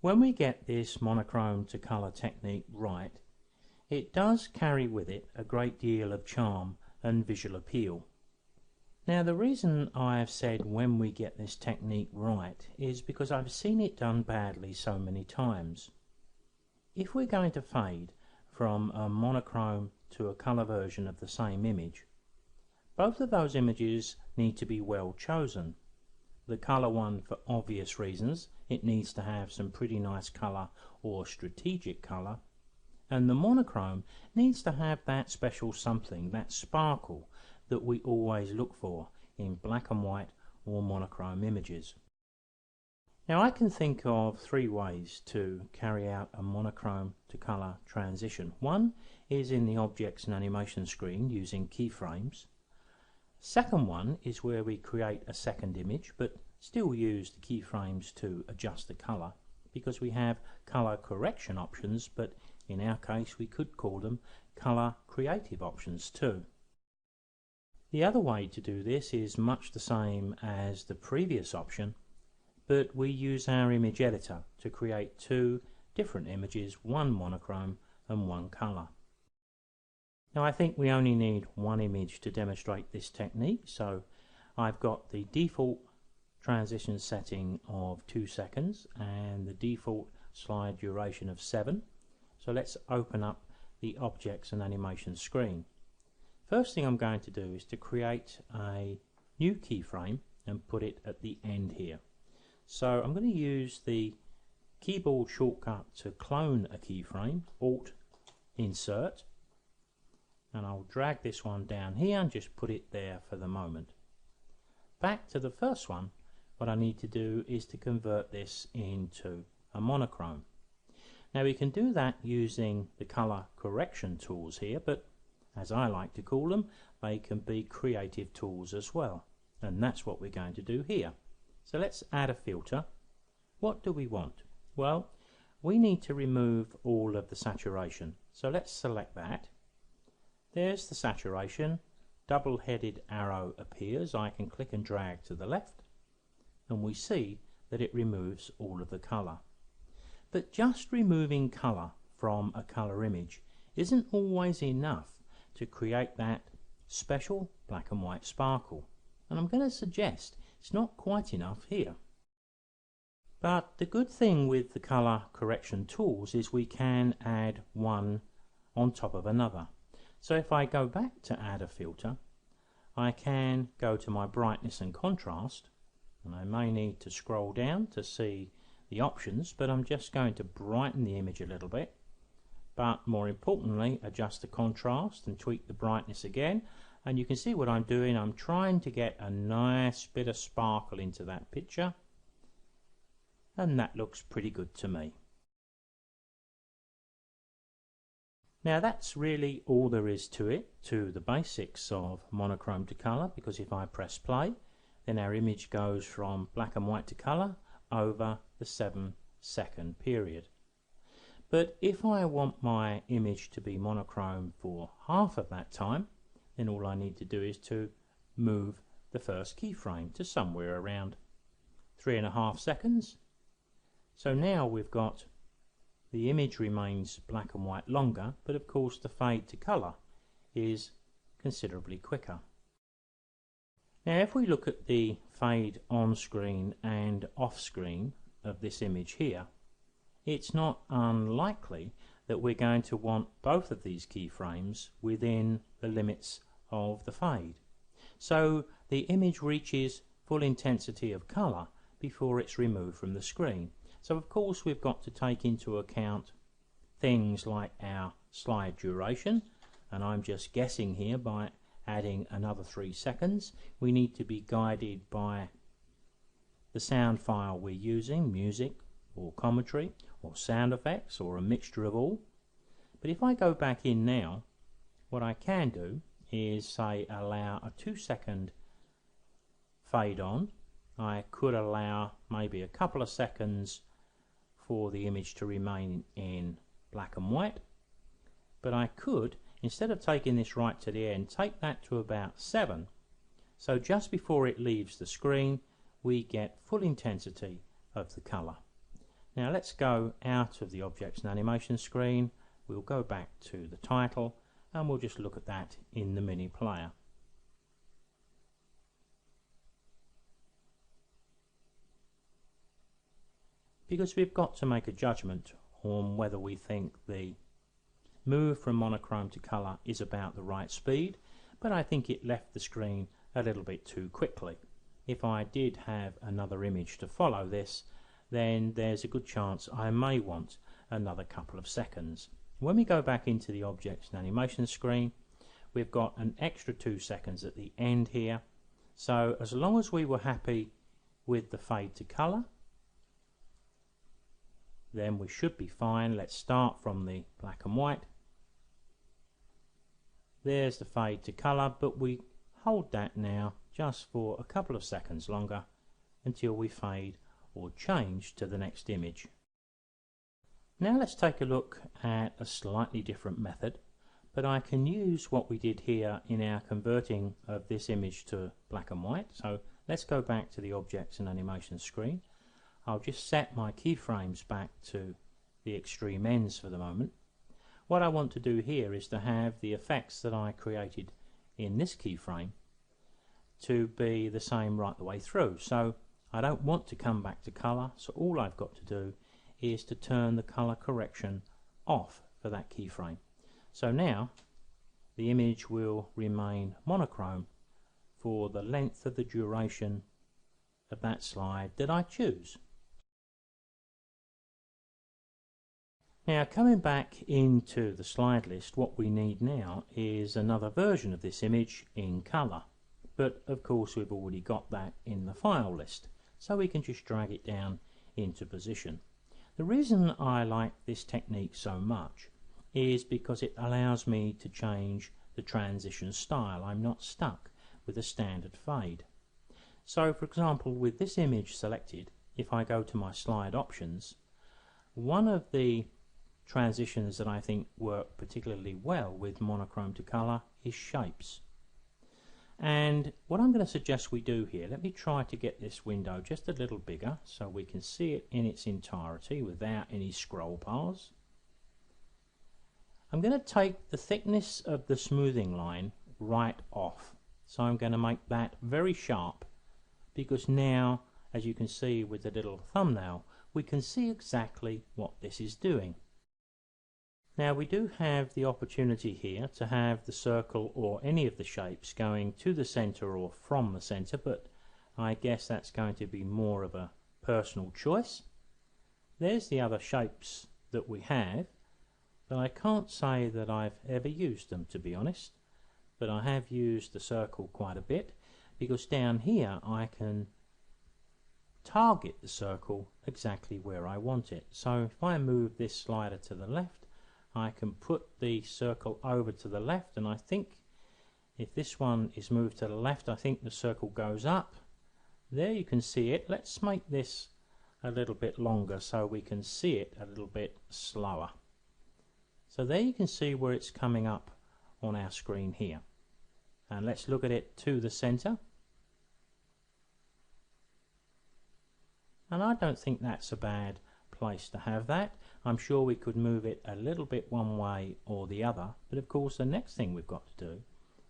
When we get this monochrome to colour technique right, it does carry with it a great deal of charm and visual appeal. Now the reason I have said when we get this technique right is because I've seen it done badly so many times. If we're going to fade from a monochrome to a colour version of the same image, both of those images need to be well chosen. The colour one, for obvious reasons, it needs to have some pretty nice colour or strategic colour, and the monochrome needs to have that special something, that sparkle that we always look for in black and white or monochrome images. Now I can think of three ways to carry out a monochrome to colour transition. One is in the objects and animation screen using keyframes. Second one is where we create a second image but still use the keyframes to adjust the colour, because we have colour correction options, but in our case we could call them colour creative options too. The other way to do this is much the same as the previous option, but we use our image editor to create two different images, one monochrome and one colour. Now I think we only need one image to demonstrate this technique, so I've got the default transition setting of 2 seconds and the default slide duration of 7. So let's open up the objects and animation screen. First thing I'm going to do is to create a new keyframe and put it at the end here. So I'm going to use the keyboard shortcut to clone a keyframe, Alt Insert, and I'll drag this one down here and just put it there for the moment. Back to the first one, what I need to do is to convert this into a monochrome. Now we can do that using the colour correction tools here, but as I like to call them, they can be creative tools as well, and that's what we're going to do here. So let's add a filter. What do we want? Well, we need to remove all of the saturation, so let's select that. There's the saturation, double-headed arrow appears. I can click and drag to the left and we see that it removes all of the colour. But just removing colour from a colour image isn't always enough to create that special black and white sparkle, and I'm going to suggest it's not quite enough here. But the good thing with the colour correction tools is we can add one on top of another. So if I go back to add a filter, I can go to my brightness and contrast, and I may need to scroll down to see the options, but I'm just going to brighten the image a little bit, but more importantly adjust the contrast and tweak the brightness again, and you can see what I'm doing. I'm trying to get a nice bit of sparkle into that picture, and that looks pretty good to me. Now that's really all there is to it, to the basics of monochrome to colour, because if I press play, then our image goes from black and white to colour over the 7-second period. But if I want my image to be monochrome for half of that time, then all I need to do is to move the first keyframe to somewhere around 3.5 seconds. So now we've got the image remains black and white longer, but of course the fade to colour is considerably quicker. Now if we look at the fade on screen and off screen of this image here, it's not unlikely that we're going to want both of these keyframes within the limits of the fade. So the image reaches full intensity of colour before it's removed from the screen. So of course we've got to take into account things like our slide duration, and I'm just guessing here by adding another 3 seconds. We need to be guided by the sound file we're using, music or commentary or sound effects or a mixture of all. But if I go back in now, what I can do is say allow a 2-second fade on. I could allow maybe a couple of seconds for the image to remain in black and white, but I could, instead of taking this right to the end, take that to about 7, so just before it leaves the screen we get full intensity of the colour. Now let's go out of the Objects and Animation screen. We'll go back to the title and we'll just look at that in the mini player. Because we've got to make a judgment on whether we think the move from monochrome to colour is about the right speed, but I think it left the screen a little bit too quickly. If I did have another image to follow this, then there's a good chance I may want another couple of seconds. When we go back into the Objects and Animation screen, we've got an extra 2 seconds at the end here. So as long as we were happy with the fade to colour, then we should be fine. Let's start from the black and white. There's the fade to colour, but we hold that now just for a couple of seconds longer until we fade or change to the next image. Now let's take a look at a slightly different method, but I can use what we did here in our converting of this image to black and white. So let's go back to the Objects and Animation screen. I'll just set my keyframes back to the extreme ends for the moment. What I want to do here is to have the effects that I created in this keyframe to be the same right the way through. So I don't want to come back to colour, so all I've got to do is to turn the colour correction off for that keyframe. So now the image will remain monochrome for the length of the duration of that slide that I choose. Now coming back into the slide list, what we need now is another version of this image in colour, but of course we've already got that in the file list, so we can just drag it down into position. The reason I like this technique so much is because it allows me to change the transition style. I'm not stuck with a standard fade. So for example, with this image selected, if I go to my slide options, one of the transitions that I think work particularly well with monochrome to colour is shapes. And what I'm going to suggest we do here, let me try to get this window just a little bigger so we can see it in its entirety without any scroll bars. I'm going to take the thickness of the smoothing line right off. So I'm going to make that very sharp, because now, as you can see with the little thumbnail, we can see exactly what this is doing. Now we do have the opportunity here to have the circle or any of the shapes going to the center or from the center, but I guess that's going to be more of a personal choice. There's the other shapes that we have, but I can't say that I've ever used them, to be honest, but I have used the circle quite a bit, because down here I can target the circle exactly where I want it. So if I move this slider to the left, I can put the circle over to the left, and I think if this one is moved to the left, I think the circle goes up. There you can see it. Let's make this a little bit longer so we can see it a little bit slower. So there you can see where it's coming up on our screen here. And let's look at it to the center. And I don't think that's a bad place to have that. I'm sure we could move it a little bit one way or the other, but of course the next thing we've got to do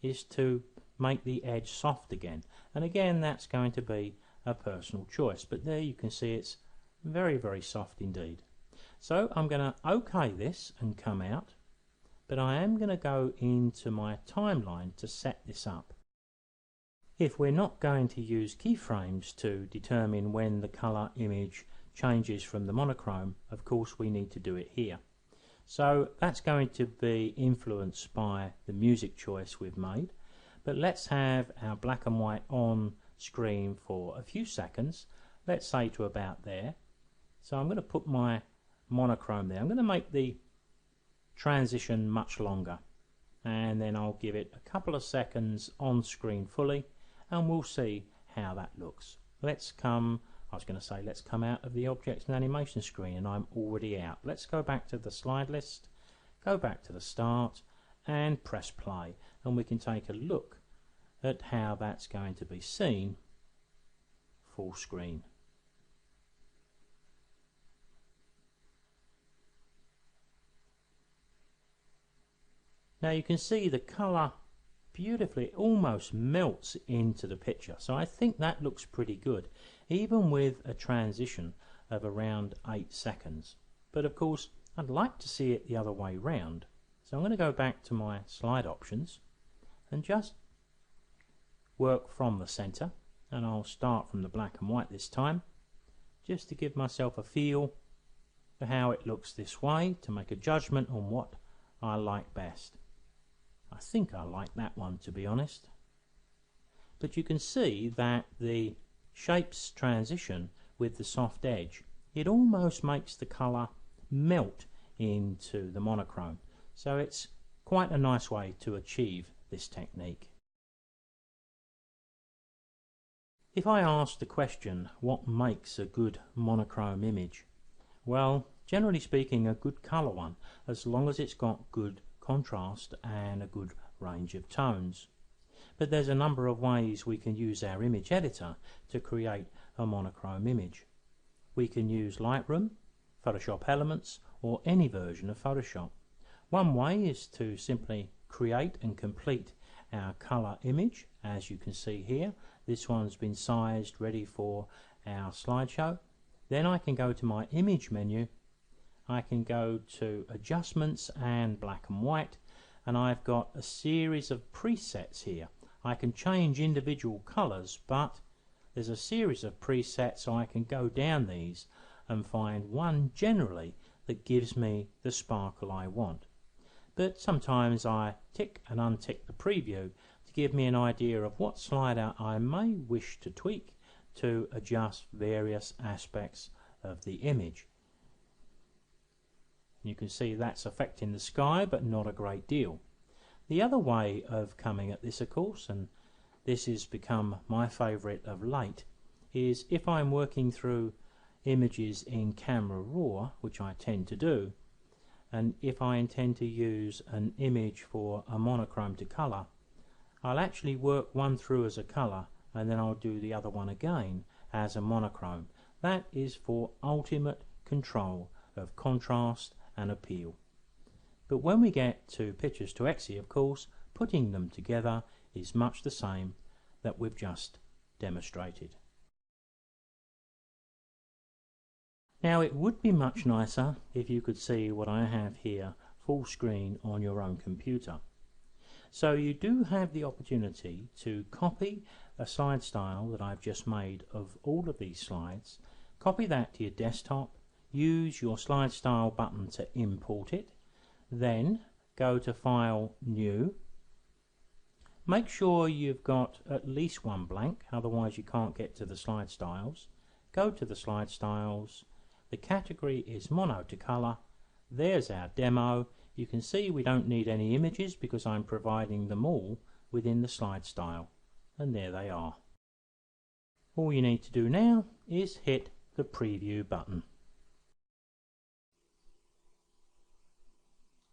is to make the edge soft again, and again that's going to be a personal choice, but there you can see it's very, very soft indeed. So I'm going to OK this and come out, but I am going to go into my timeline to set this up. If we're not going to use keyframes to determine when the colour image changes from the monochrome, of course we need to do it here. So that's going to be influenced by the music choice we've made, but let's have our black and white on screen for a few seconds, let's say to about there. So I'm going to put my monochrome there. I'm going to make the transition much longer, and then I'll give it a couple of seconds on screen fully, and we'll see how that looks. Let's come out of the Objects and Animation screen, and I'm already out. Let's go back to the slide list, go back to the start, and press play, and we can take a look at how that's going to be seen full screen. Now you can see the colour beautifully, it almost melts into the picture, so I think that looks pretty good, even with a transition of around 8 seconds. But of course I'd like to see it the other way round, so I'm going to go back to my slide options and just work from the centre, and I'll start from the black and white this time, just to give myself a feel for how it looks this way, to make a judgment on what I like best. I think I like that one, to be honest. But you can see that the shapes transition with the soft edge, it almost makes the colour melt into the monochrome. So it's quite a nice way to achieve this technique. If I ask the question, what makes a good monochrome image? Well, generally speaking, a good colour one, as long as it's got good contrast and a good range of tones. But there's a number of ways we can use our image editor to create a monochrome image. We can use Lightroom, Photoshop Elements, or any version of Photoshop. One way is to simply create and complete our colour image. As you can see here, this one's been sized ready for our slideshow. Then I can go to my image menu, I can go to adjustments and black and white, and I've got a series of presets here. I can change individual colours, but there's a series of presets, so I can go down these and find one generally that gives me the sparkle I want. But sometimes I tick and untick the preview to give me an idea of what slider I may wish to tweak to adjust various aspects of the image. You can see that's affecting the sky, but not a great deal. The other way of coming at this, of course, and this has become my favourite of late, is if I'm working through images in Camera Raw, which I tend to do, and if I intend to use an image for a monochrome to colour, I'll actually work one through as a colour and then I'll do the other one again as a monochrome. That is for ultimate control of contrast and appeal. But when we get to Pictures to Exe, of course, putting them together is much the same that we've just demonstrated. Now it would be much nicer if you could see what I have here full screen on your own computer. So you do have the opportunity to copy a slide style that I've just made of all of these slides, copy that to your desktop, use your slide style button to import it, then go to File, New. Make sure you've got at least one blank, otherwise you can't get to the slide styles. Go to the slide styles, the category is Mono to Color, there's our demo. You can see we don't need any images because I'm providing them all within the slide style, and there they are. All you need to do now is hit the preview button.